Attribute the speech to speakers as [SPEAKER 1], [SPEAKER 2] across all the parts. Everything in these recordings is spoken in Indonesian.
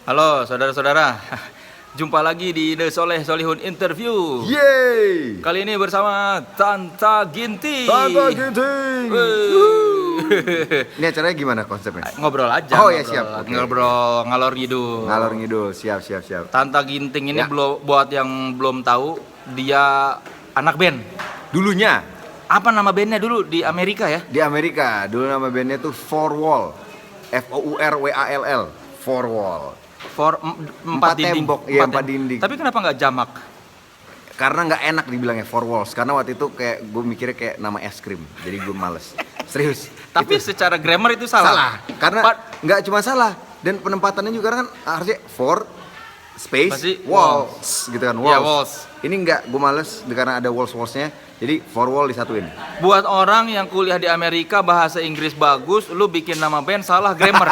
[SPEAKER 1] Halo saudara-saudara, jumpa lagi di The Soleh Solihun Interview.
[SPEAKER 2] Yeay!
[SPEAKER 1] Kali ini bersama Tanta Ginting.
[SPEAKER 2] Tata Ginting!
[SPEAKER 1] Wih.
[SPEAKER 2] Ini acaranya gimana konsepnya?
[SPEAKER 1] Ngobrol aja.
[SPEAKER 2] Oh ya, siap, oke.
[SPEAKER 1] Ngobrol ngalor ngidul.
[SPEAKER 2] Ngalor ngidul, siap.
[SPEAKER 1] Tanta Ginting ini
[SPEAKER 2] Ya.
[SPEAKER 1] buat yang belum tahu, dia anak band.
[SPEAKER 2] Dulunya
[SPEAKER 1] Apa nama bandnya dulu di Amerika ya?
[SPEAKER 2] di Amerika, dulu nama bandnya tuh Four Wall. Fourwall. Four Wall.
[SPEAKER 1] Empat dinding.
[SPEAKER 2] tembok, iya, empat dinding.
[SPEAKER 1] Tapi kenapa nggak jamak?
[SPEAKER 2] Karena nggak enak dibilangnya Four Walls. Karena waktu itu kayak gue mikirnya kayak nama es krim. Jadi gue males. Serius.
[SPEAKER 1] Tapi secara grammar itu salah.
[SPEAKER 2] Salah. Karena nggak cuma salah. Dan penempatannya juga kan harusnya four space
[SPEAKER 1] Pasti
[SPEAKER 2] walls gitu kan,
[SPEAKER 1] Iya,
[SPEAKER 2] walls.
[SPEAKER 1] walls.
[SPEAKER 2] Ini enggak, gue males karena ada walls-wallsnya. Jadi four wall disatuin.
[SPEAKER 1] Buat orang yang kuliah di Amerika bahasa Inggris bagus, lu bikin nama band salah grammar.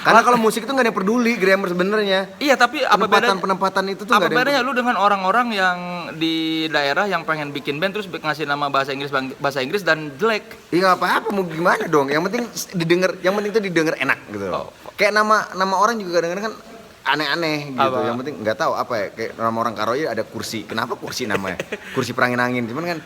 [SPEAKER 2] Karena kalau musik itu nggak ada yang peduli grammar sebenarnya.
[SPEAKER 1] Iya, tapi apa bedanya?
[SPEAKER 2] Penempatan itu tuh
[SPEAKER 1] Apa
[SPEAKER 2] nggak ada
[SPEAKER 1] bedanya
[SPEAKER 2] yang
[SPEAKER 1] lu dengan orang-orang yang di daerah yang pengen bikin band terus ngasih nama bahasa Inggris dan jelek?
[SPEAKER 2] Iya nggak apa-apa, mau gimana dong. Yang penting didengar, yang penting itu didengar enak gitu.
[SPEAKER 1] Oh.
[SPEAKER 2] Kayak nama orang juga kadang-kadang kan aneh-aneh gitu.
[SPEAKER 1] Apa?
[SPEAKER 2] Yang penting nggak tahu apa ya. Kayak nama orang Karoy ada kursi. Kenapa kursi namanya? Kursi perangin-angin. Cuman kan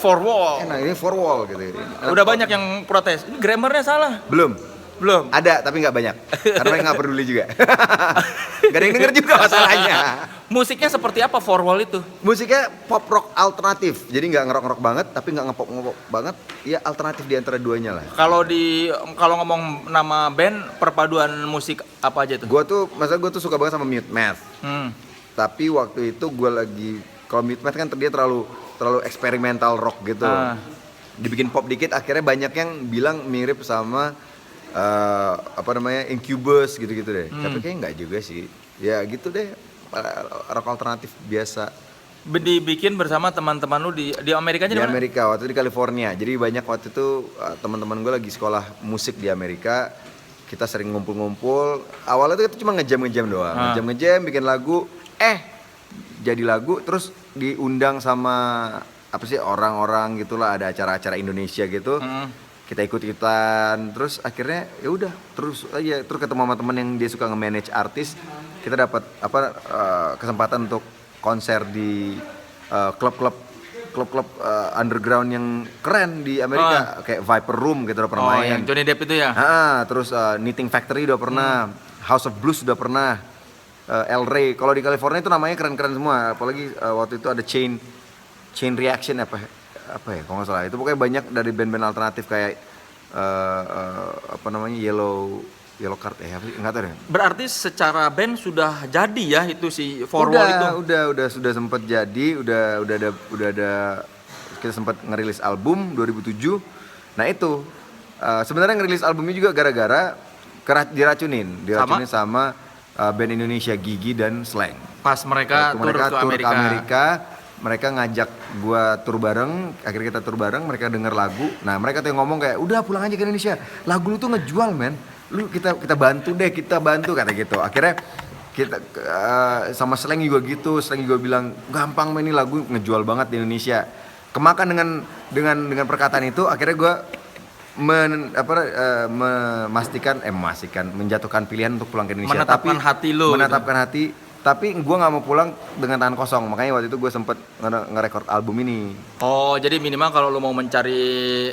[SPEAKER 1] For wall.
[SPEAKER 2] enak ini four wall gitu.
[SPEAKER 1] Udah banyak yang protes. Ini grammarnya salah.
[SPEAKER 2] Belum.
[SPEAKER 1] Belum.
[SPEAKER 2] Ada tapi nggak banyak. Karena mereka nggak peduli juga. Gak ada yang denger juga masalahnya.
[SPEAKER 1] Musiknya seperti apa for wall itu?
[SPEAKER 2] Musiknya pop rock alternatif. Jadi nggak ngerok-ngerok banget tapi nggak ngepop-ngepop banget. Ya alternatif di antara duanya lah.
[SPEAKER 1] Kalau ngomong nama band, perpaduan musik apa aja tuh?
[SPEAKER 2] Gue tuh suka banget sama Mute Math.
[SPEAKER 1] Hmm.
[SPEAKER 2] Tapi waktu itu gue lagi, kalau Mute Math kan dia terlalu eksperimental rock gitu.
[SPEAKER 1] Ah.
[SPEAKER 2] Dibikin pop dikit, akhirnya banyak yang bilang mirip sama Incubus gitu-gitu deh. Tapi kayaknya nggak juga sih. Ya gitu deh, rock alternatif biasa.
[SPEAKER 1] Dibikin bersama teman-teman lu di Amerikanya
[SPEAKER 2] Di
[SPEAKER 1] di mana?
[SPEAKER 2] Amerika, waktu itu di California. Jadi banyak waktu itu teman-teman gue lagi sekolah musik di Amerika. Kita sering ngumpul-ngumpul. Awalnya tuh kita cuma ngejam doang. Ngejam bikin lagu. Jadi lagu terus diundang sama orang-orang gitulah, ada acara-acara Indonesia gitu. Kita ikut-ikutan. Terus akhirnya ya udah terus ketemu sama temen yang dia suka nge-manage artis. Kita dapat kesempatan untuk konser di klub-klub underground yang keren di Amerika, kayak Viper Room gitu udah pernah
[SPEAKER 1] Oh,
[SPEAKER 2] main.
[SPEAKER 1] yang Johnny Depp itu ya?
[SPEAKER 2] Terus Knitting Factory udah pernah, House of Blues udah pernah, El Rey. Kalau di California itu namanya keren-keren semua. Apalagi waktu itu ada Chain Reaction apa ya kalau nggak salah. Itu pokoknya banyak dari band-band alternatif kayak Yellow Card nggak tahu deh.
[SPEAKER 1] Berarti secara band sudah jadi ya itu si For Wall itu?
[SPEAKER 2] Sudah sempat jadi, udah ada, kita sempat ngerilis album 2007. Nah itu sebenarnya ngerilis albumnya juga gara-gara diracunin sama band Indonesia Gigi dan Slang.
[SPEAKER 1] Pas mereka tur ke Amerika.
[SPEAKER 2] Mereka ngajak gua tur bareng, akhirnya kita tur bareng, mereka denger lagu. Nah mereka tuh yang ngomong kayak, udah pulang aja ke Indonesia, lagu lu tuh ngejual men, lu kita bantu kata gitu. Akhirnya kita sama Slang juga gitu, Slang juga bilang gampang men, ini lagu ngejual banget di Indonesia. Kemakan dengan perkataan itu, akhirnya gua menjatuhkan pilihan untuk pulang ke Indonesia. Menetapkan hati. Tapi gue nggak mau pulang dengan tangan kosong, makanya waktu itu gue sempet ngerekord album ini.
[SPEAKER 1] Oh, jadi minimal kalau lu mau mencari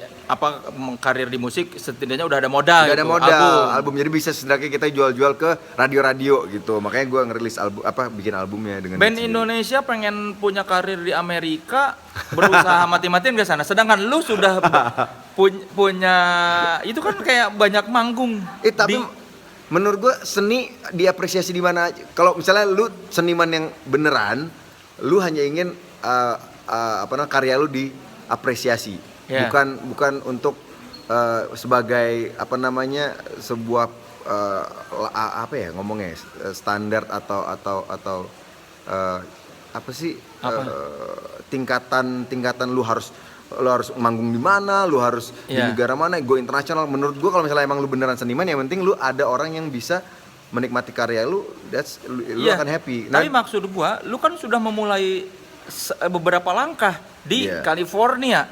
[SPEAKER 1] karir di musik, setidaknya udah ada modal.
[SPEAKER 2] Udah ada modal, album. Jadi bisa setidaknya kita jual-jual ke radio-radio gitu. Makanya gue ngerilis bikin albumnya dengan
[SPEAKER 1] band Indonesia pengen punya karir di Amerika, berusaha mati-matian ke sana. Sedangkan lu sudah punya itu kan kayak banyak manggung.
[SPEAKER 2] Tapi menurut gue seni diapresiasi di mana aja. Kalau misalnya lu seniman yang beneran, lu hanya ingin karya lu diapresiasi, bukan untuk sebagai sebuah standar atau tingkatan lu harus manggung di mana, lu harus di negara mana, go internasional. Menurut gua kalau misalnya emang lu beneran seniman, yang penting lu ada orang yang bisa menikmati karya lu, lu akan happy.
[SPEAKER 1] Tapi maksud gua, lu kan sudah memulai beberapa langkah di California.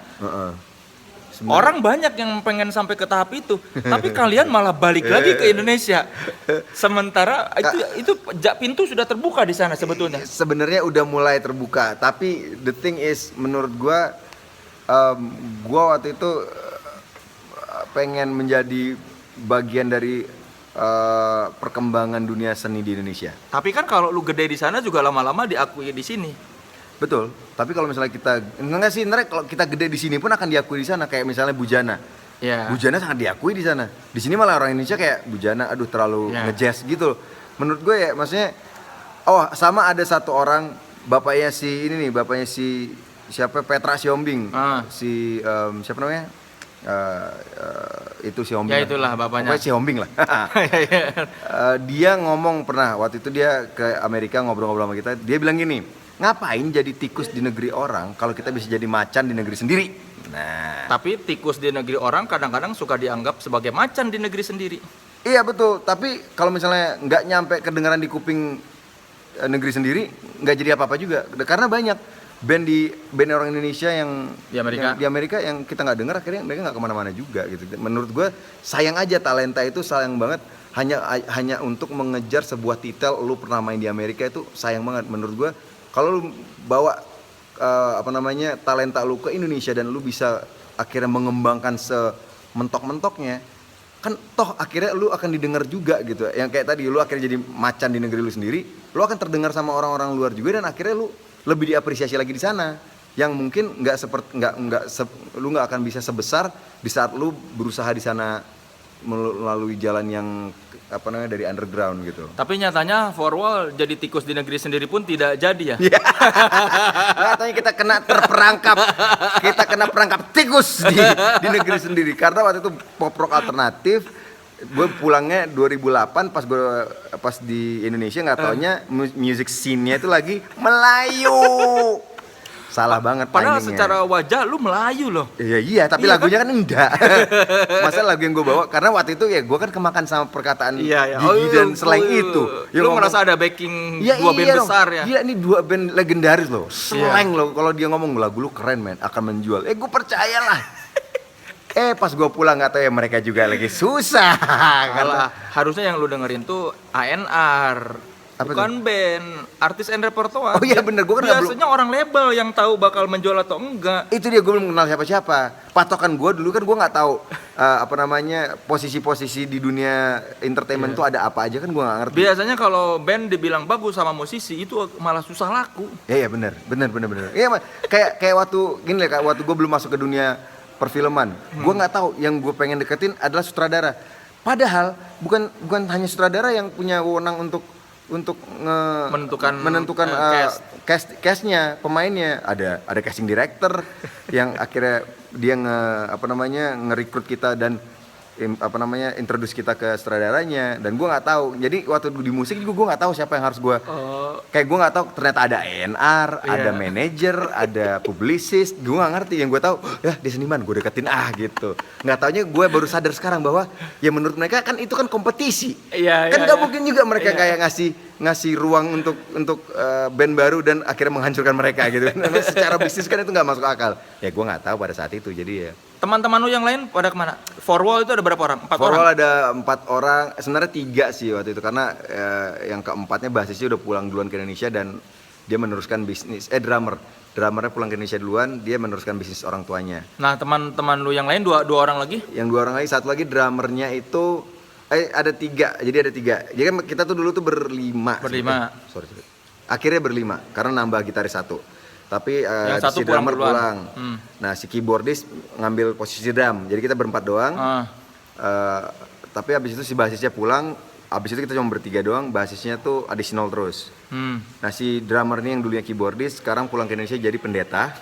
[SPEAKER 1] Orang banyak yang pengen sampai ke tahap itu, tapi kalian malah balik lagi ke Indonesia. Sementara itu pintu sudah terbuka di sana sebetulnya.
[SPEAKER 2] Sebenarnya udah mulai terbuka, tapi the thing is menurut gua waktu itu pengen menjadi bagian dari perkembangan dunia seni di Indonesia.
[SPEAKER 1] Tapi kan kalau lu gede di sana juga lama-lama diakui di sini.
[SPEAKER 2] Betul, tapi kalau misalnya kalau kita gede di sini pun akan diakui di sana, kayak misalnya Bujana.
[SPEAKER 1] Ya.
[SPEAKER 2] Bujana sangat diakui di sana. Di sini malah orang Indonesia kayak Bujana, aduh terlalu ngejazz gitu. Menurut gue ya, maksudnya, sama ada satu orang, bapaknya si siapa, Petra Siombing, siapa namanya? Itu Siombing.
[SPEAKER 1] Ya itulah bapaknya.
[SPEAKER 2] Pokoknya Siombing lah. Dia ngomong pernah, waktu itu dia ke Amerika ngobrol-ngobrol sama kita, dia bilang gini, ngapain jadi tikus di negeri orang kalau kita bisa jadi macan di negeri sendiri? Nah,
[SPEAKER 1] tapi tikus di negeri orang kadang-kadang suka dianggap sebagai macan di negeri sendiri.
[SPEAKER 2] iya betul, tapi kalau misalnya nggak nyampe kedengaran di kuping negeri sendiri, nggak jadi apa-apa juga. Karena banyak band orang Indonesia yang di Amerika yang kita nggak dengar, akhirnya mereka nggak kemana-mana juga gitu. Menurut gue sayang aja, talenta itu sayang banget hanya untuk mengejar sebuah titel. Lu pernah main di Amerika itu sayang banget menurut gue. Kalau lu bawa talenta lu ke Indonesia dan lu bisa akhirnya mengembangkan sementok-mentoknya, kan toh akhirnya lu akan didengar juga gitu. Yang kayak tadi lu akhirnya jadi macan di negeri lu sendiri, lu akan terdengar sama orang-orang luar juga, dan akhirnya lu lebih diapresiasi lagi di sana. Yang mungkin lu nggak akan bisa sebesar di saat lu berusaha di sana melalui jalan yang dari underground gitu.
[SPEAKER 1] Tapi nyatanya Forwall jadi tikus di negeri sendiri pun tidak jadi ya.
[SPEAKER 2] Nyatanya kita kena perangkap tikus di negeri sendiri, karena waktu itu pop rock alternatif. Gue pulangnya 2008 pas di Indonesia, nggak taunya music scene-nya itu lagi Melayu. Salah banget
[SPEAKER 1] padahal
[SPEAKER 2] timingnya.
[SPEAKER 1] Secara wajah lu Melayu loh.
[SPEAKER 2] Iya, tapi lagunya kan enggak. Masa lagu yang gue bawa, karena waktu itu ya gue kan kemakan sama perkataan gigi dan slang itu.
[SPEAKER 1] Lu merasa ada backing dua band besar ya?
[SPEAKER 2] Iya, ini dua band legendaris loh. Slang loh, kalau dia ngomong lagu lu keren men, akan menjual. Gue percayalah. Pas gue pulang nggak tahu ya, mereka juga lagi susah.
[SPEAKER 1] Karena harusnya yang lu dengerin tuh ANR. Bukan band, artis and repertoire.
[SPEAKER 2] Oh iya bener, gue kan
[SPEAKER 1] biasanya orang label yang tahu bakal menjual atau enggak.
[SPEAKER 2] Itu dia, gue belum kenal siapa-siapa. Patokan gue dulu kan gue nggak tahu posisi-posisi di dunia entertainment tuh ada apa aja, kan gue nggak ngerti.
[SPEAKER 1] Biasanya kalau band dibilang bagus sama musisi itu malah susah laku.
[SPEAKER 2] Iya bener. Iya kayak waktu gini, kayak waktu gue belum masuk ke dunia perfilman, gue nggak tahu yang gue pengen deketin adalah sutradara. Padahal bukan hanya sutradara yang punya wewenang untuk menentukan cast-nya, pemainnya. Ada casting director yang akhirnya dia nge-recruit kita dan introduce kita ke sutradaranya, dan gue nggak tahu. Jadi waktu di musik juga gue nggak tahu siapa yang harus gue kayak gue nggak tahu ternyata ada A&R, ada manajer, ada publicist. Gue nggak ngerti. Yang gue tahu ya dia seniman, gue deketin gitu. Nggak taunya gue baru sadar sekarang bahwa ya menurut mereka kan itu kan kompetisi. Kan nggak mungkin juga mereka kayak ngasih ruang untuk band baru dan akhirnya menghancurkan mereka gitu. Secara bisnis kan itu nggak masuk akal. Ya gue nggak tahu pada saat itu. Jadi ya
[SPEAKER 1] teman-teman lu yang lain pada kemana? Forwall itu ada berapa orang? 4 orang?
[SPEAKER 2] Forwall ada 4 orang, sebenarnya 3 sih waktu itu, karena yang keempatnya basisnya udah pulang duluan ke Indonesia dan dia meneruskan bisnis. Drummernya pulang ke Indonesia duluan, dia meneruskan bisnis orang tuanya.
[SPEAKER 1] Nah teman-teman lu yang lain dua orang lagi?
[SPEAKER 2] Yang 2 orang lagi, satu lagi drummernya itu ada 3, jadi ada 3. Jadi kan kita tuh dulu tuh berlima. Sorry. Akhirnya berlima karena nambah gitaris 1. Tapi si drummer pulang. Nah si keyboardist ngambil posisi drum. Jadi kita berempat doang. Tapi abis itu si basisnya pulang. Abis itu kita cuma bertiga doang. Basisnya tuh additional terus. Nah si drummer ini yang dulunya keyboardist sekarang pulang ke Indonesia jadi pendeta.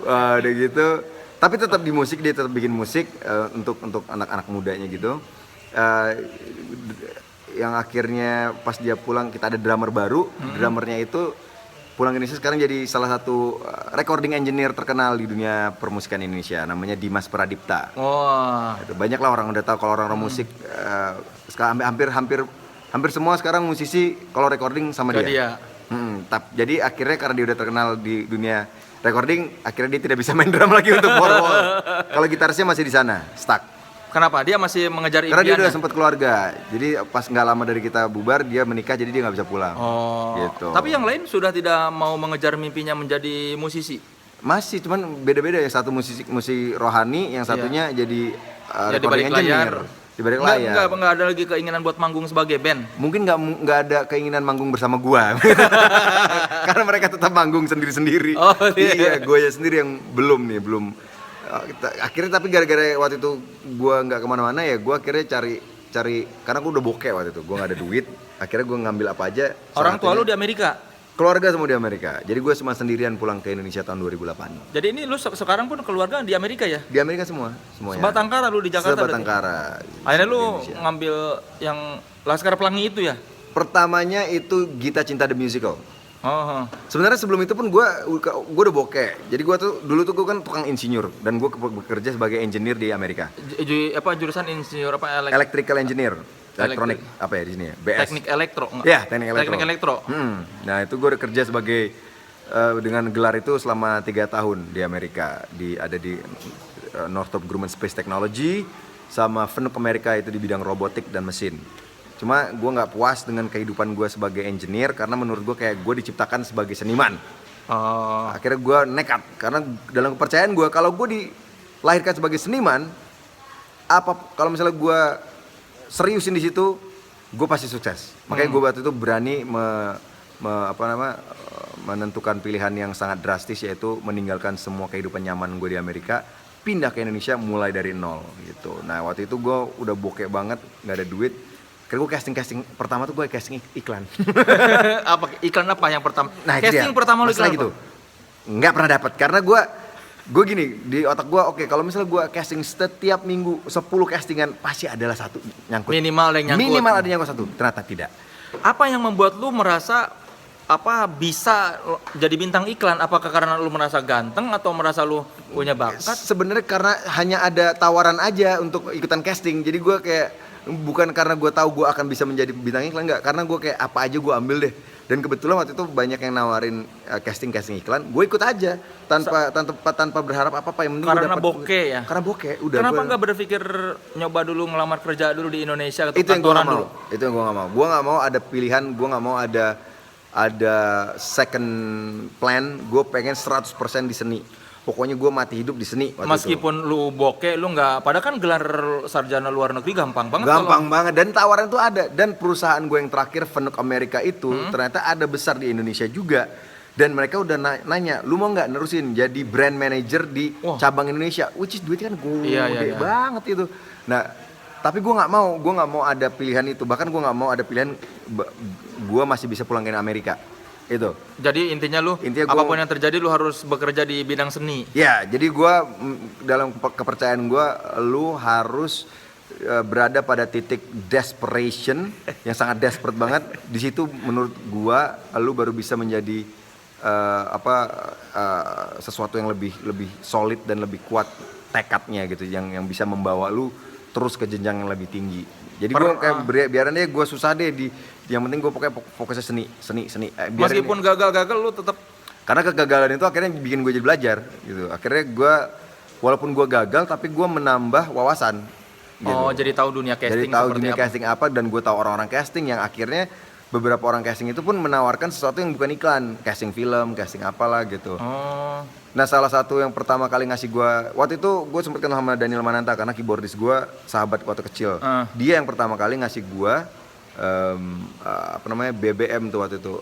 [SPEAKER 2] Udah gitu. Tapi tetap di musik, dia tetap bikin musik untuk anak-anak mudanya gitu. Yang akhirnya pas dia pulang kita ada drummer baru. Drummernya itu pulang ke Indonesia sekarang jadi salah satu recording engineer terkenal di dunia permusikan Indonesia, namanya Dimas Pradipta. Banyak lah orang udah tahu kalau orang musik. Sekarang hampir semua sekarang musisi kalau recording sama dia. Jadi akhirnya karena dia udah terkenal di dunia recording, akhirnya dia tidak bisa main drum lagi untuk Warhol. Kalau gitarisnya masih di sana, stuck.
[SPEAKER 1] Kenapa? Dia masih mengejar
[SPEAKER 2] Karena dia
[SPEAKER 1] impiannya?
[SPEAKER 2] udah sempat keluarga. Jadi pas nggak lama dari kita bubar, dia menikah, jadi dia nggak bisa pulang.
[SPEAKER 1] Oh.
[SPEAKER 2] Gitu.
[SPEAKER 1] Tapi yang lain sudah tidak mau mengejar mimpinya menjadi musisi.
[SPEAKER 2] Masih, cuman beda-beda. Yang satu musisi rohani, yang satunya jadi
[SPEAKER 1] Jadi
[SPEAKER 2] recording
[SPEAKER 1] balik layar.
[SPEAKER 2] engineer. Di balik layar.
[SPEAKER 1] Enggak ada lagi keinginan buat manggung sebagai band.
[SPEAKER 2] Mungkin nggak ada keinginan manggung bersama gua. Karena mereka tetap manggung sendiri-sendiri.
[SPEAKER 1] Oh, iya.
[SPEAKER 2] Iya, gua ya sendiri yang belum. Akhirnya tapi gara-gara waktu itu gua nggak kemana-mana ya, gua akhirnya cari karena gua udah bokeh waktu itu, gua nggak ada duit. Akhirnya gua ngambil apa aja.
[SPEAKER 1] Orang tua
[SPEAKER 2] salah
[SPEAKER 1] lu di Amerika.
[SPEAKER 2] keluarga semua di Amerika. Jadi gua cuma sendirian pulang ke Indonesia tahun 2008.
[SPEAKER 1] Jadi ini lu sekarang pun keluarga di Amerika ya?
[SPEAKER 2] Di Amerika semuanya.
[SPEAKER 1] Sebatang kara lu di Jakarta
[SPEAKER 2] Sebatang
[SPEAKER 1] berarti?
[SPEAKER 2] kara.
[SPEAKER 1] Akhirnya
[SPEAKER 2] Di
[SPEAKER 1] lu
[SPEAKER 2] Indonesia.
[SPEAKER 1] ngambil yang Laskar Pelangi itu ya?
[SPEAKER 2] Pertamanya itu Gita Cinta the Musical.
[SPEAKER 1] Oh.
[SPEAKER 2] Sebenarnya sebelum itu pun gue udah bokeh. Jadi gue tuh dulu tuh gue kan tukang insinyur dan gue bekerja sebagai engineer di Amerika.
[SPEAKER 1] Jurusan insinyur apa
[SPEAKER 2] Electrical engineer, elektronik apa ya di sini ya? BS.
[SPEAKER 1] teknik elektro enggak?
[SPEAKER 2] Ya, teknik elektro.
[SPEAKER 1] Teknik elektro.
[SPEAKER 2] Nah itu gue udah kerja sebagai dengan gelar itu selama 3 tahun di Amerika. Ada di Northrop Grumman Space Technology sama Fanuc Amerika itu di bidang robotik dan mesin. Cuma gue nggak puas dengan kehidupan gue sebagai engineer karena menurut gue kayak gue diciptakan sebagai seniman.
[SPEAKER 1] Oh.
[SPEAKER 2] Akhirnya gue nekat karena dalam kepercayaan gue kalau gue dilahirkan sebagai seniman, kalau misalnya gue seriusin di situ, gue pasti sukses. Makanya gue waktu itu berani menentukan pilihan yang sangat drastis, yaitu meninggalkan semua kehidupan nyaman gue di Amerika, pindah ke Indonesia mulai dari nol gitu. Nah waktu itu gue udah bokeh banget, nggak ada duit. Karena gue casting pertama tuh gue casting iklan.
[SPEAKER 1] Apa iklan apa yang pertama?
[SPEAKER 2] Nah, itu
[SPEAKER 1] Casting
[SPEAKER 2] dia.
[SPEAKER 1] pertama lu
[SPEAKER 2] Masalah
[SPEAKER 1] iklan
[SPEAKER 2] gitu.
[SPEAKER 1] apa?
[SPEAKER 2] Nggak pernah dapat karena gue gini di otak gue, oke, kalau misalnya gue casting setiap minggu 10 castingan pasti adalah satu nyangkut.
[SPEAKER 1] Minimal yang nyangkut.
[SPEAKER 2] Minimal ada nyangkut satu. Ternyata tidak.
[SPEAKER 1] Apa yang membuat lu merasa bisa jadi bintang iklan? Apakah karena lu merasa ganteng atau merasa lu punya bakat?
[SPEAKER 2] Sebenarnya karena hanya ada tawaran aja untuk ikutan casting. Jadi gue kayak bukan karena gue tahu gue akan bisa menjadi bintang iklan, enggak, karena gue kayak apa aja gue ambil deh. Dan kebetulan waktu itu banyak yang nawarin casting iklan, gue ikut aja tanpa berharap apa yang penting
[SPEAKER 1] Karena
[SPEAKER 2] gue dapet.
[SPEAKER 1] bokeh ya?
[SPEAKER 2] Karena bokeh udah.
[SPEAKER 1] Kenapa nggak berpikir nyoba dulu ngelamar kerja dulu di Indonesia atau
[SPEAKER 2] Itu yang gue
[SPEAKER 1] kantoran
[SPEAKER 2] nggak
[SPEAKER 1] dulu?
[SPEAKER 2] mau. Itu yang gue nggak mau. Gue nggak mau ada pilihan. Gue nggak mau ada second plan. Gue pengen 100% di seni. Pokoknya gue mati hidup di seni.
[SPEAKER 1] Meskipun lu bokeh, lu nggak, padahal kan gelar sarjana luar negeri gampang banget.
[SPEAKER 2] Gampang banget, dan tawaran itu ada. Dan perusahaan gue yang terakhir, Fanuc Amerika itu ternyata ada besar di Indonesia juga. Dan mereka udah nanya, lu mau nggak nerusin jadi brand manager di cabang Indonesia, which is duitnya kan gede banget itu. Nah, tapi gue nggak mau ada pilihan itu. Bahkan gue nggak mau ada pilihan gue masih bisa pulang ke Amerika. Itu.
[SPEAKER 1] Jadi intinya apapun yang terjadi lu harus bekerja di bidang seni.
[SPEAKER 2] Ya, jadi dalam kepercayaan gue, lu harus berada pada titik desperation yang sangat desperate banget. Di situ menurut gue, lu baru bisa menjadi sesuatu yang lebih solid dan lebih kuat tekadnya gitu, yang bisa membawa lu terus ke jenjang yang lebih tinggi. Jadi gue kayak biaran deh gue susah deh yang penting gue pokoknya fokusnya seni.
[SPEAKER 1] Meskipun gagal lu tetap.
[SPEAKER 2] Karena kegagalan itu akhirnya bikin gue jadi belajar gitu. Akhirnya walaupun gue gagal tapi gue menambah wawasan. Gitu.
[SPEAKER 1] Oh, jadi tahu dunia casting.
[SPEAKER 2] Jadi tahu dunia casting apa, dan gue tahu orang-orang casting yang akhirnya beberapa orang casting itu pun menawarkan sesuatu yang bukan iklan, casting film, casting apalah gitu.
[SPEAKER 1] Oh.
[SPEAKER 2] Nah, salah satu yang pertama kali ngasih gue, waktu itu gue sempat kenal sama Daniel Mananta karena keyboardis gue, sahabat waktu kecil. Dia yang pertama kali ngasih gue BBM tuh waktu itu,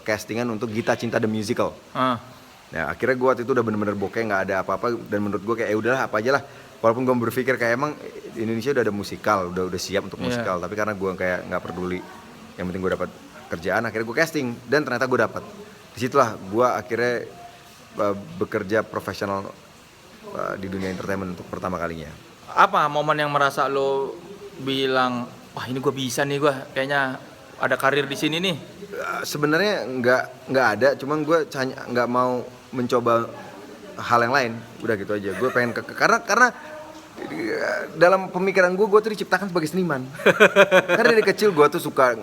[SPEAKER 2] castingan untuk Gita Cinta the Musical. Nah, akhirnya gue waktu itu udah bener-bener bokeh, nggak ada apa-apa, dan menurut gue kayak udahlah apa aja lah. Walaupun gue berpikir kayak emang Indonesia udah ada musikal, udah siap untuk musikal, tapi karena gue kayak nggak peduli, yang penting gue dapat kerjaan, akhirnya gue casting dan ternyata gue dapat. Disitulah gue akhirnya bekerja profesional di dunia entertainment untuk pertama kalinya.
[SPEAKER 1] Apa momen yang merasa lo bilang, wah ini gue bisa nih, gue kayaknya ada karir di sini nih?
[SPEAKER 2] Sebenarnya nggak ada, cuman gue nggak mau mencoba hal yang lain, udah gitu aja. Gue pengen karena dalam pemikiran gue tuh diciptakan sebagai seniman. Karena dari kecil gue tuh suka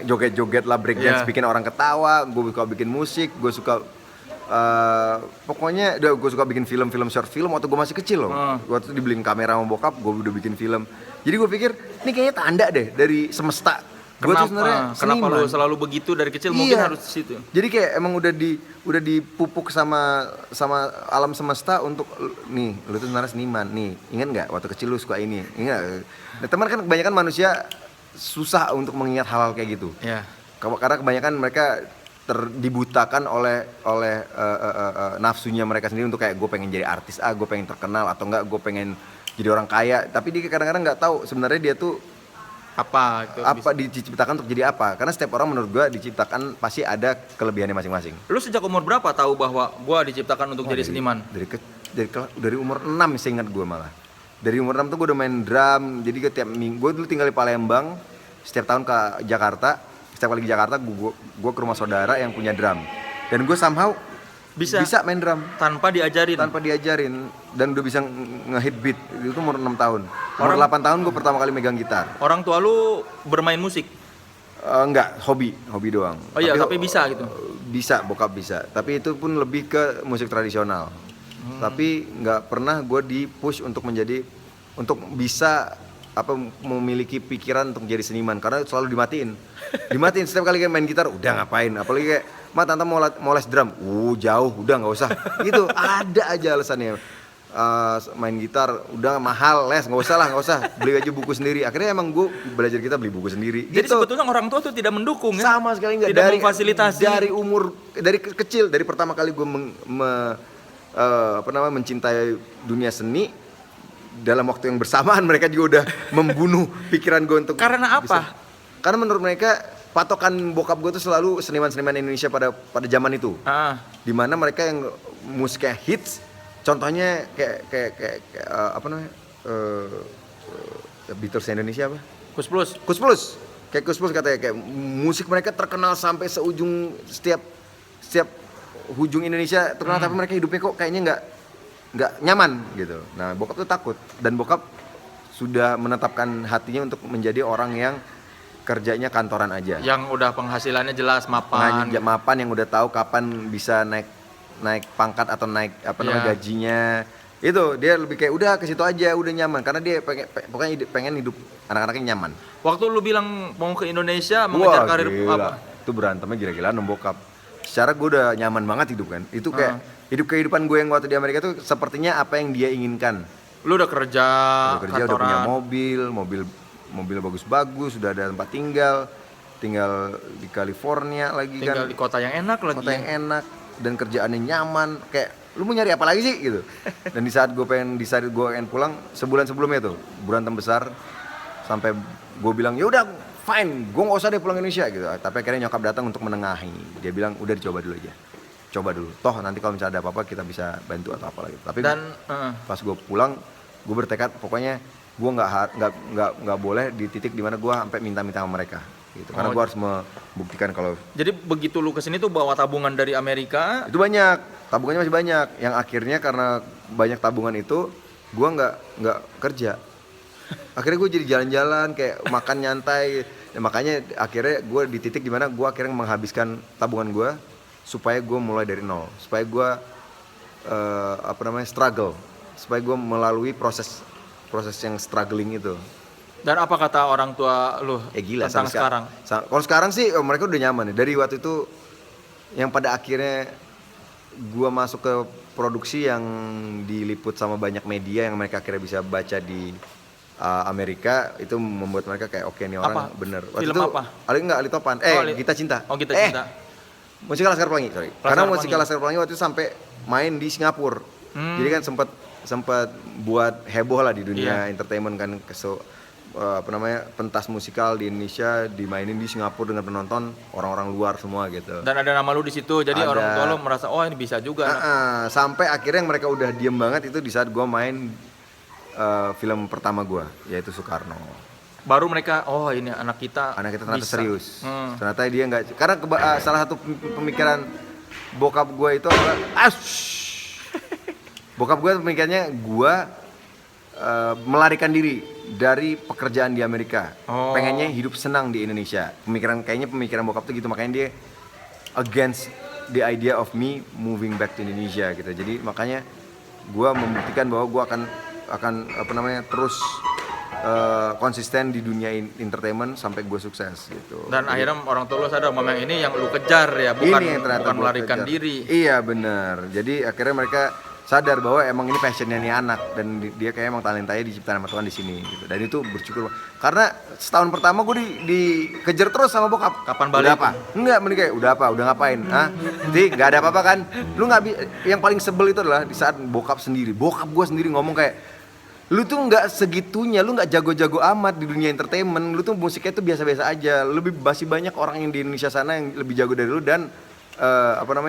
[SPEAKER 2] joget-joget lah, breakdance, bikin orang ketawa. Gue suka bikin musik, gue suka Pokoknya gue suka bikin film-film short film waktu gue masih kecil loh. Waktu itu dibeliin kamera sama bokap, gue udah bikin film. Jadi gue pikir ini kayaknya tanda deh dari semesta. Gue tuh sebenarnya
[SPEAKER 1] kenapa
[SPEAKER 2] seniman.
[SPEAKER 1] lu selalu begitu dari kecil? Mungkin harus di situ.
[SPEAKER 2] Jadi kayak emang udah dipupuk sama alam semesta untuk nih, lu tuh sebenarnya seniman nih. Ingat nggak waktu kecil lu suka ini? Ingat? Nah, teman kan kebanyakan manusia susah untuk mengingat hal-hal kayak gitu.
[SPEAKER 1] Iya.
[SPEAKER 2] Karena kebanyakan mereka dibutakan oleh nafsunya mereka sendiri untuk kayak gue pengen jadi artis, gue pengen terkenal, atau enggak gue pengen jadi orang kaya, tapi dia kadang-kadang nggak tahu sebenarnya dia tuh apa diciptakan untuk jadi apa. Karena setiap orang menurut gue diciptakan pasti ada kelebihannya masing-masing.
[SPEAKER 1] Lu sejak umur berapa tahu bahwa gue diciptakan untuk jadi seniman?
[SPEAKER 2] Dari umur 6 seingat gue malah. Dari umur 6 tuh gue udah main drum. Jadi tiap minggu, gue dulu tinggal di Palembang, setiap tahun ke Jakarta. Setiap kali ke Jakarta gue ke rumah saudara yang punya drum, dan gue somehow bisa main drum
[SPEAKER 1] tanpa diajarin
[SPEAKER 2] dan udah bisa ngehit beat. Itu umur 6 tahun. Umur 8 tahun gue pertama kali megang gitar.
[SPEAKER 1] Orang tua lu bermain musik?
[SPEAKER 2] Enggak, hobi doang.
[SPEAKER 1] Oh iya, tapi bisa gitu?
[SPEAKER 2] Bisa, bokap bisa, tapi itu pun lebih ke musik tradisional. Tapi nggak pernah gue di-push untuk bisa memiliki pikiran untuk jadi seniman, karena selalu dimatiin setiap kali kayak main gitar. Udah ngapain, apalagi kayak tante mau les drum, jauh, udah nggak usah gitu. Ada aja alasannya. Main gitar udah mahal, les nggak usah, beli aja buku sendiri. Akhirnya emang gue belajar gitar, beli buku sendiri.
[SPEAKER 1] Jadi
[SPEAKER 2] gitu.
[SPEAKER 1] sebetulnya orang tua tuh tidak mendukung ya?
[SPEAKER 2] Sama sekali nggak.
[SPEAKER 1] Tidak memfasilitasi.
[SPEAKER 2] Dari kecil, dari pertama kali gue mencintai dunia seni, dalam waktu yang bersamaan mereka juga udah membunuh pikiran gue untuk.
[SPEAKER 1] Karena apa?
[SPEAKER 2] Karena menurut mereka patokan bokap gue tuh selalu seniman-seniman Indonesia pada zaman itu. Dimana mereka yang musiknya hits, contohnya kayak Beatles Indonesia apa? Kus Plus. Kayak Kus Plus katanya, kayak musik mereka terkenal sampai setiap hujung Indonesia terkenal, tapi mereka hidupnya kok kayaknya nggak nyaman gitu. Nah, bokap tuh takut, dan bokap sudah menetapkan hatinya untuk menjadi orang yang kerjanya kantoran aja.
[SPEAKER 1] Yang udah penghasilannya jelas, mapan.
[SPEAKER 2] Yang udah tahu kapan bisa naik pangkat atau naik gajinya. Itu dia lebih kayak udah ke situ aja, udah nyaman, karena dia pengen hidup anak-anaknya nyaman.
[SPEAKER 1] Waktu lu bilang mau ke Indonesia mengejar karir apa?
[SPEAKER 2] Itu berantemnya gila-gilaan sama bokap. Secara gue udah nyaman banget hidup kan. Itu kayak kehidupan gue yang waktu di Amerika tuh sepertinya apa yang dia inginkan.
[SPEAKER 1] Lu udah kerja,
[SPEAKER 2] udah punya mobil bagus-bagus, sudah ada tempat tinggal di California lagi,
[SPEAKER 1] tinggal
[SPEAKER 2] kan.
[SPEAKER 1] di kota yang enak lagi.
[SPEAKER 2] Kota yang enak dan kerjaannya nyaman. Kayak lu mau nyari apa lagi sih gitu. Dan di saat gue pengen pulang, sebulan sebelumnya tuh berantem besar sampai gue bilang ya udah fine, gue nggak usah deh pulang Indonesia gitu. Tapi akhirnya nyokap datang untuk menengahi. Dia bilang udah dicoba dulu aja. Coba dulu, toh nanti kalau misalnya ada apa-apa kita bisa bantu atau apa lagi. Tapi pas gue pulang, gue bertekad pokoknya gue nggak boleh di titik dimana gue sampai minta-minta sama mereka gitu. Karena gue harus membuktikan kalau. Jadi
[SPEAKER 1] begitu lu kesini tuh bawa tabungan dari Amerika?
[SPEAKER 2] Itu banyak, tabungannya masih banyak. Yang akhirnya karena banyak tabungan itu, gue nggak kerja. Akhirnya gue jadi jalan-jalan, kayak makan nyantai. Ya, makanya akhirnya gue di titik dimana gue akhirnya menghabiskan tabungan gue supaya gue mulai dari nol, supaya gue struggle, supaya gue melalui proses yang struggling itu.
[SPEAKER 1] Dan apa kata orang tua lu
[SPEAKER 2] gila,
[SPEAKER 1] tentang sekarang?
[SPEAKER 2] Kalau sekarang sih mereka udah nyaman. Dari waktu itu yang pada akhirnya gue masuk ke produksi yang diliput sama banyak media yang mereka akhirnya bisa baca di Amerika, itu membuat mereka kayak oke, nih orang bener. Waktu
[SPEAKER 1] film
[SPEAKER 2] itu,
[SPEAKER 1] apa?
[SPEAKER 2] Ali Topan. Gita Cinta.
[SPEAKER 1] Gita Cinta.
[SPEAKER 2] Musikal Laskar Pelangi, sorry. Karena Musikal Laskar Pelangi waktu itu sampai main di Singapura. Jadi kan sempat buat heboh lah di dunia entertainment kan. Pentas musikal di Indonesia dimainin di Singapura dengan penonton orang-orang luar semua gitu.
[SPEAKER 1] Dan ada nama lu di situ, jadi orang tua lu merasa ini bisa juga.
[SPEAKER 2] Sampai akhirnya yang mereka udah diem banget itu di saat gue main film pertama gue, yaitu Soekarno.
[SPEAKER 1] Baru mereka, ini anak kita
[SPEAKER 2] ternyata bisa. Serius. Ternyata dia nggak, karena salah satu pemikiran bokap gue itu adalah bokap gue pemikirannya gue melarikan diri dari pekerjaan di Amerika. Pengennya hidup senang di Indonesia. Pemikiran bokap tuh gitu, makanya dia against the idea of me moving back to Indonesia gitu. Jadi makanya gue membuktikan bahwa gue akan apa namanya terus konsisten di dunia entertainment sampai gue sukses gitu.
[SPEAKER 1] Dan akhirnya orang tua lo sadar memang ini yang lu kejar ya, bukan
[SPEAKER 2] ini yang ternyata
[SPEAKER 1] bukan
[SPEAKER 2] gua
[SPEAKER 1] melarikan
[SPEAKER 2] kejar.
[SPEAKER 1] diri.
[SPEAKER 2] Iya benar. Jadi akhirnya mereka sadar bahwa emang ini passionnya nih anak dan dia kayak emang talentanya diciptakan sama Tuhan di sini gitu. Dan itu bersyukur karena setahun pertama gue dikejar terus sama bokap.
[SPEAKER 1] Kapan
[SPEAKER 2] Udah
[SPEAKER 1] balik?
[SPEAKER 2] apa? Enggak, mending kayak udah apa? Udah ngapain? Hah? Jadi nggak ada apa-apa kan? Lu nggak yang paling sebel itu adalah di saat bokap gue sendiri ngomong kayak lu tuh nggak segitunya, lu nggak jago-jago amat di dunia entertainment, lu tuh musiknya tuh biasa-biasa aja, lebih masih banyak orang yang di Indonesia sana yang lebih jago dari lu dan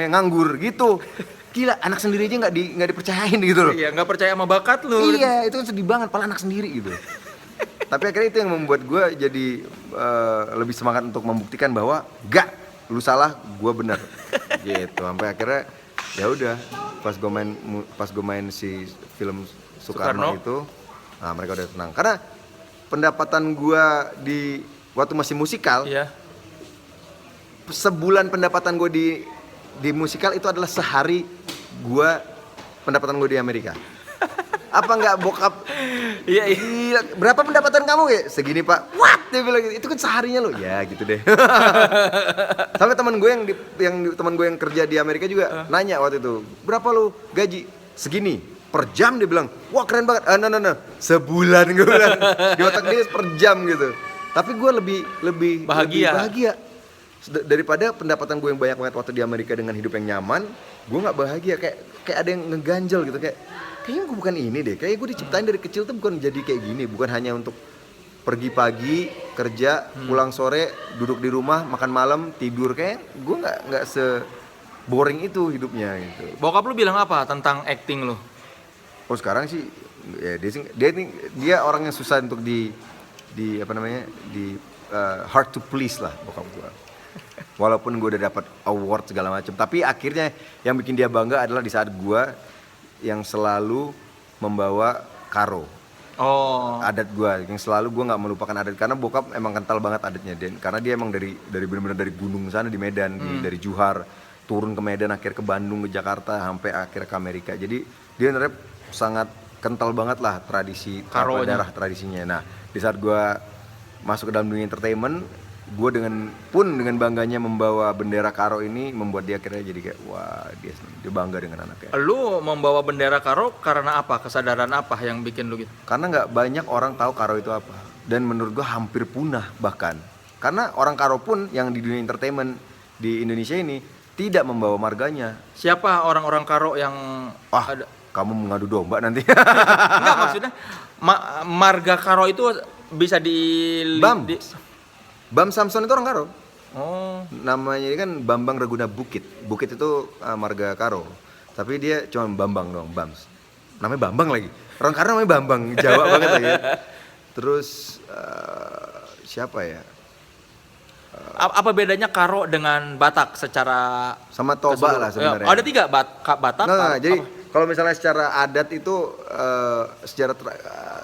[SPEAKER 2] nganggur gitu. Gila, anak sendiri aja nggak dipercayain gitu loh.
[SPEAKER 1] Iya, nggak percaya sama bakat lu.
[SPEAKER 2] Iya, itu kan sedih banget, padahal anak sendiri gitu. Tapi akhirnya itu yang membuat gue jadi lebih semangat untuk membuktikan bahwa gak, lu salah, gue benar. Gitu, sampai akhirnya ya udah pas gue main si film Soekarno itu, nah mereka udah tenang. Karena pendapatan gue di waktu masih musikal,
[SPEAKER 1] Iya.
[SPEAKER 2] sebulan pendapatan gue di musikal itu adalah sehari gue pendapatan gue di Amerika. Apa nggak bokap?
[SPEAKER 1] Iya.
[SPEAKER 2] Gila, berapa pendapatan kamu ya? Segini pak. What? Dia bilang gitu. Itu kan seharinya lo. Ya gitu deh. Sampai teman gue teman gue yang kerja di Amerika juga nanya waktu itu, berapa lo gaji? Segini. Per jam dia bilang, wah keren banget. Nah. Sebulan gue bilang. Di otak dia per jam gitu. Tapi gue lebih bahagia. Daripada pendapatan gue yang banyak banget waktu di Amerika dengan hidup yang nyaman, gue nggak bahagia. Kayak ada yang ngeganjel gitu, kayaknya gue bukan ini deh. Kayaknya gue diciptain dari kecil tuh bukan jadi kayak gini, bukan hanya untuk pergi pagi kerja, pulang sore, duduk di rumah, makan malam, tidur. Kayak gue nggak se boring itu hidupnya gitu.
[SPEAKER 1] Bokap lu bilang apa tentang acting lu?
[SPEAKER 2] Oh sekarang sih ya dia orang yang susah untuk di hard to please lah bokap gue. Walaupun gue udah dapat award segala macam, tapi akhirnya yang bikin dia bangga adalah di saat gue yang selalu membawa karo.
[SPEAKER 1] Oh.
[SPEAKER 2] Adat gue yang selalu gue nggak melupakan adat, karena bokap emang kental banget adatnya, Dan karena dia emang dari benar-benar dari gunung sana di Medan, dari Johar turun ke Medan, akhir ke Bandung, ke Jakarta, sampai akhir ke Amerika. Jadi dia benar sangat kental banget lah tradisi darah tradisinya. Nah di saat gue masuk ke dalam dunia entertainment, gue dengan bangganya membawa bendera karo ini membuat dia akhirnya jadi kayak wah dia bangga dengan anaknya.
[SPEAKER 1] Lu membawa bendera karo karena apa? Kesadaran apa yang bikin lu gitu?
[SPEAKER 2] Karena nggak banyak orang tahu karo itu apa, dan menurut gue hampir punah bahkan. Karena orang karo pun yang di dunia entertainment di Indonesia ini tidak membawa marganya.
[SPEAKER 1] Siapa orang-orang karo yang ada?
[SPEAKER 2] Kamu mengadu domba nanti.
[SPEAKER 1] Enggak, maksudnya marga karo itu bisa
[SPEAKER 2] Bam Samson itu orang Karo.
[SPEAKER 1] Oh.
[SPEAKER 2] Namanya kan Bambang Raguna Bukit. Bukit itu marga Karo. Tapi dia cuma Bambang doang, Bams. Namanya Bambang lagi. Orang Karo namanya Bambang, Jawa banget lagi. Terus siapa ya?
[SPEAKER 1] Apa bedanya Karo dengan Batak secara
[SPEAKER 2] sama Toba lah sebenarnya.
[SPEAKER 1] Ada 3 Batak.
[SPEAKER 2] Nah, jadi kalau misalnya secara adat itu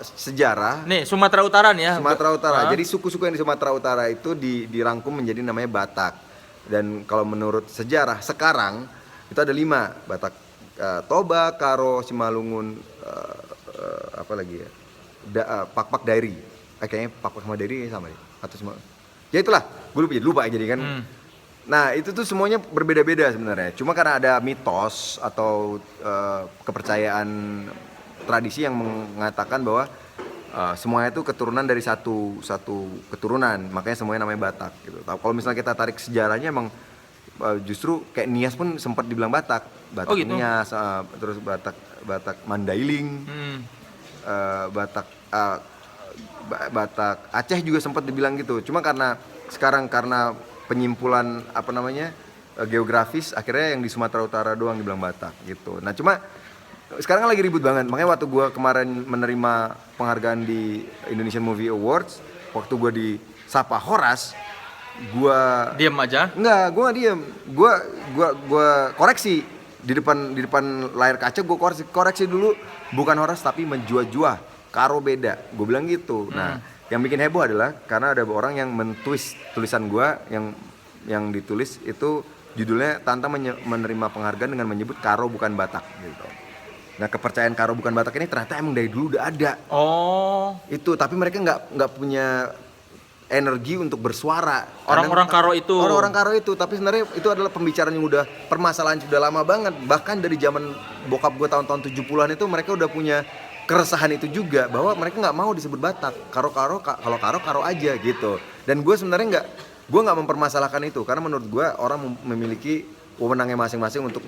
[SPEAKER 2] sejarah.
[SPEAKER 1] Nih, Sumatera Utara nih ya.
[SPEAKER 2] Sumatera Utara. Jadi suku-suku yang di Sumatera Utara itu dirangkum menjadi namanya Batak. Dan kalau menurut sejarah sekarang itu ada 5 Batak, Toba, Karo, Simalungun, apa lagi ya? Pak Dairi. Kayaknya Pak sama Dairi sama deh. Atau semua. Ya itulah, gue lupa jadi kan. Nah itu tuh semuanya berbeda-beda sebenarnya. Cuma karena ada mitos atau kepercayaan tradisi yang mengatakan bahwa semuanya itu keturunan dari satu keturunan, makanya semuanya namanya Batak gitu. Kalau misalnya kita tarik sejarahnya emang justru kayak Nias pun sempat dibilang Batak gitu? Nias, terus Batak Mandailing, Batak Aceh juga sempat dibilang gitu. Cuma karena sekarang karena penyimpulan geografis, akhirnya yang di Sumatera Utara doang dibilang Batak gitu. Nah cuma sekarang lagi ribut banget, makanya waktu gue kemarin menerima penghargaan di Indonesian Movie Awards, waktu gue disapa Horas, gue
[SPEAKER 1] diam aja?
[SPEAKER 2] Enggak, gue nggak diem, gue koreksi di depan layar kaca, gue koreksi dulu, bukan Horas tapi menjua-jua, Karo beda, gue bilang gitu. Nah yang bikin heboh adalah karena ada orang yang mentwist tulisan gue yang ditulis itu judulnya Tanta menerima penghargaan dengan menyebut Karo bukan Batak gitu. Nah kepercayaan Karo bukan Batak ini ternyata emang dari dulu udah ada.
[SPEAKER 1] Oh.
[SPEAKER 2] Itu tapi mereka nggak punya energi untuk bersuara.
[SPEAKER 1] Orang-orang Karo itu.
[SPEAKER 2] Orang-orang Karo itu, tapi sebenarnya itu adalah pembicaraan yang udah permasalahan sudah lama banget. Bahkan dari zaman bokap gue tahun-tahun 70-an itu mereka udah punya keresahan itu juga bahwa mereka nggak mau disebut Batak. Kalau Karo aja gitu. Dan gue sebenarnya nggak mempermasalahkan itu karena menurut gue orang memiliki wewenangnya masing-masing untuk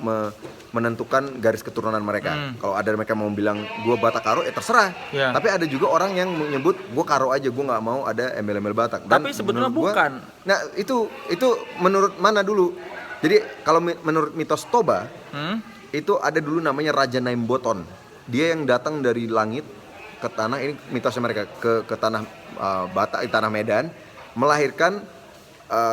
[SPEAKER 2] menentukan garis keturunan mereka. Kalau ada mereka mau bilang gue Batak Karo, ya terserah.
[SPEAKER 1] Yeah.
[SPEAKER 2] Tapi ada juga orang yang menyebut gue Karo aja, gue nggak mau ada embel-embel Batak. Dan
[SPEAKER 1] tapi sebetulnya
[SPEAKER 2] gua,
[SPEAKER 1] bukan.
[SPEAKER 2] Nah itu menurut mana dulu? Jadi kalau menurut mitos Toba, itu ada dulu namanya Raja Naimboton. Dia yang datang dari langit ke tanah, ini mitosnya mereka ke tanah Batak, di tanah Medan, melahirkan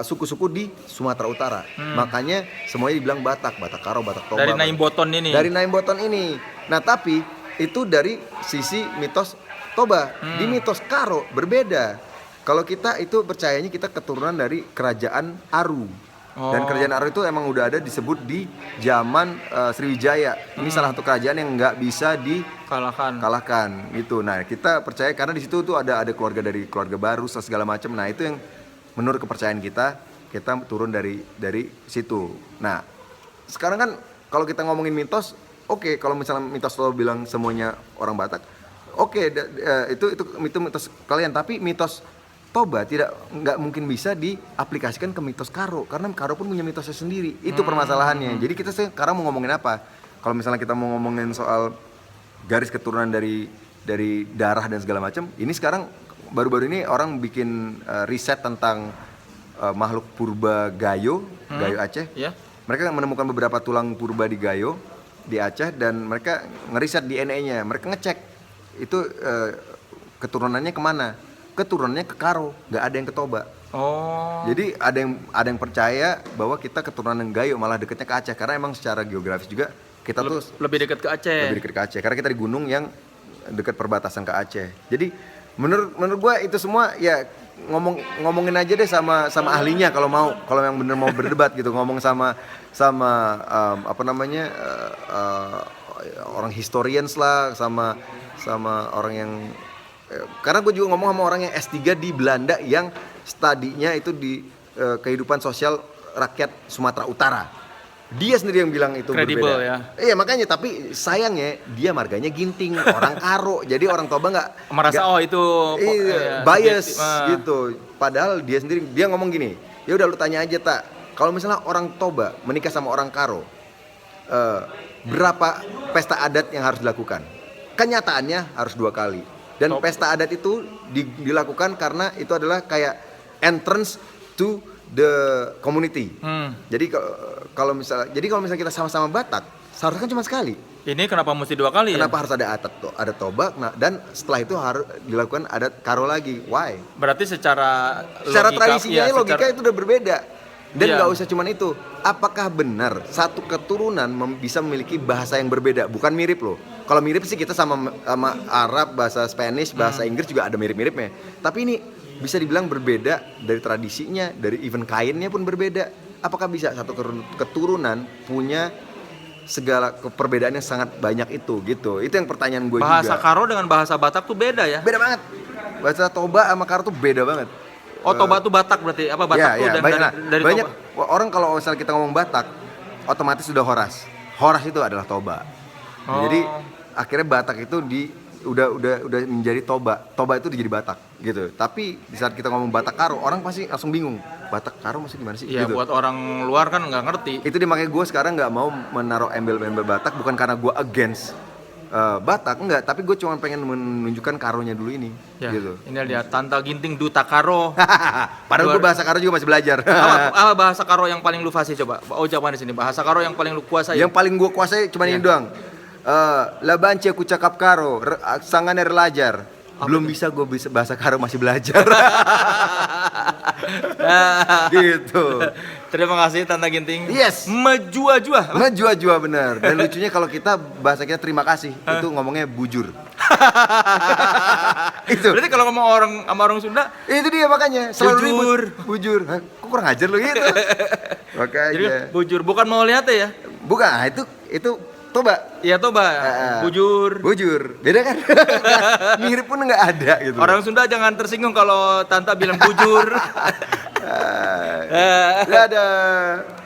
[SPEAKER 2] suku-suku di Sumatera Utara. Makanya semuanya dibilang Batak Karo, Batak Toba.
[SPEAKER 1] Dari Naimboton ini.
[SPEAKER 2] Dari Naimboton ini. Nah, tapi itu dari sisi mitos Toba. Di mitos Karo berbeda. Kalau kita itu percayanya kita keturunan dari kerajaan Aru. Dan kerajaan Aru itu emang udah ada disebut di zaman Sriwijaya. Ini salah satu kerajaan yang nggak bisa dikalahkan gitu. Nah, kita percaya karena di situ tuh ada keluarga dari keluarga baru segala macam. Nah, itu yang menurut kepercayaan kita turun dari situ. Nah, sekarang kan kalau kita ngomongin mitos, oke, kalau misalnya mitos lo bilang semuanya orang Batak, oke, itu mitos kalian. Tapi mitos Toba nggak mungkin bisa diaplikasikan ke mitos Karo karena Karo pun punya mitosnya sendiri. Itu permasalahannya. Jadi kita sekarang mau ngomongin apa? Kalau misalnya kita mau ngomongin soal garis keturunan dari darah dan segala macam, ini sekarang baru-baru ini orang bikin riset tentang makhluk purba Gayo Aceh. Yeah. Mereka menemukan beberapa tulang purba di Gayo di Aceh dan mereka ngeriset DNA-nya. Mereka ngecek itu keturunannya kemana? Keturunannya ke Karo, nggak ada yang ke Toba.
[SPEAKER 1] Oh.
[SPEAKER 2] Jadi ada yang percaya bahwa kita keturunan Gayo, malah dekatnya ke Aceh karena emang secara geografis juga kita tuh
[SPEAKER 1] lebih dekat ke Aceh.
[SPEAKER 2] Lebih dekat ke Aceh karena kita di gunung yang dekat perbatasan ke Aceh. Jadi menurut gua itu semua ya ngomongin aja deh sama ahlinya kalau yang bener mau berdebat gitu, ngomong sama orang historians lah, sama orang yang karena gue juga ngomong sama orang yang S3 di Belanda yang studinya itu di kehidupan sosial rakyat Sumatera Utara. Dia sendiri yang bilang itu
[SPEAKER 1] kredibel
[SPEAKER 2] berbeda.
[SPEAKER 1] Ya.
[SPEAKER 2] Iya makanya, tapi sayangnya dia marganya Ginting, orang Karo. Jadi orang Toba nggak
[SPEAKER 1] merasa itu
[SPEAKER 2] bias gitu. Padahal dia sendiri dia ngomong gini, ya udah lu tanya aja tak. Kalau misalnya orang Toba menikah sama orang Karo, berapa pesta adat yang harus dilakukan? Kenyataannya harus 2 kali. Dan pesta adat itu dilakukan karena itu adalah kayak entrance to the community. Jadi kalau misalnya kita sama-sama Batak, seharusnya kan cuma sekali.
[SPEAKER 1] Ini kenapa mesti 2 kali?
[SPEAKER 2] Kenapa harus ada adat Toba? Nah, dan setelah itu harus dilakukan adat Karo lagi. Why?
[SPEAKER 1] Berarti secara
[SPEAKER 2] tradisinya logika itu udah berbeda. Dan nggak usah cuman itu. Apakah benar satu keturunan bisa memiliki bahasa yang berbeda? Bukan mirip loh. Kalau mirip sih kita sama Arab, bahasa Spanish, bahasa Inggris juga ada mirip-miripnya. Tapi ini bisa dibilang berbeda dari tradisinya, dari even kainnya pun berbeda. Apakah bisa satu keturunan punya segala perbedaan yang sangat banyak itu gitu? Itu yang pertanyaan gue juga.
[SPEAKER 1] Bahasa Karo dengan bahasa Batak tuh beda ya?
[SPEAKER 2] Beda banget. Bahasa Toba sama Karo tuh beda banget.
[SPEAKER 1] Oh, Toba tuh Batak berarti? Apa Batak tuh dari
[SPEAKER 2] banyak
[SPEAKER 1] Toba?
[SPEAKER 2] Orang kalau misalnya kita ngomong Batak, otomatis sudah Horas. Horas itu adalah Toba. Jadi akhirnya Batak itu udah menjadi Toba. Toba itu jadi Batak gitu. Tapi di saat kita ngomong Batak Karo, orang pasti langsung bingung. Batak Karo masih di mana sih?
[SPEAKER 1] Iya,
[SPEAKER 2] gitu.
[SPEAKER 1] Buat orang luar kan nggak ngerti.
[SPEAKER 2] Itu makanya gue sekarang nggak mau menaruh embel-embel Batak, bukan karena gue against Batak, enggak, tapi gue cuma pengen menunjukkan Karonya dulu ini
[SPEAKER 1] ya,
[SPEAKER 2] gitu.
[SPEAKER 1] Ini dia Tanta Ginting Duta Karo.
[SPEAKER 2] Padahal gue bahasa Karo juga masih belajar.
[SPEAKER 1] apa bahasa Karo yang paling lu fasih coba? Ucapan di sini bahasa Karo yang paling lu kuasai.
[SPEAKER 2] Yang paling gue kuasai cuma ini doang. Labance ku cakap Karo, sangane relajar. Belum bisa gue bahasa Karo, masih belajar. Gitu.
[SPEAKER 1] Terima kasih Tante Ginting.
[SPEAKER 2] Yes.
[SPEAKER 1] Mejua-jua.
[SPEAKER 2] Ngejua-jua bener. Dan lucunya kalau kita bahasa kita terima kasih, itu ngomongnya bujur. Itu.
[SPEAKER 1] Berarti kalau ngomong orang sama orang Sunda,
[SPEAKER 2] Itu dia makanya selalu
[SPEAKER 1] Bujur.
[SPEAKER 2] ribut. Bujur. Hah, kok kurang ajar lu gitu.
[SPEAKER 1] jadi
[SPEAKER 2] Makanya.
[SPEAKER 1] bujur bukan mau lihat ya.
[SPEAKER 2] Bukan, itu toba.
[SPEAKER 1] Iya toba. Bujur.
[SPEAKER 2] Bujur. Beda kan? Mirip pun nggak ada gitu.
[SPEAKER 1] Orang Sunda jangan tersinggung kalau Tante bilang bujur.
[SPEAKER 2] Dadah.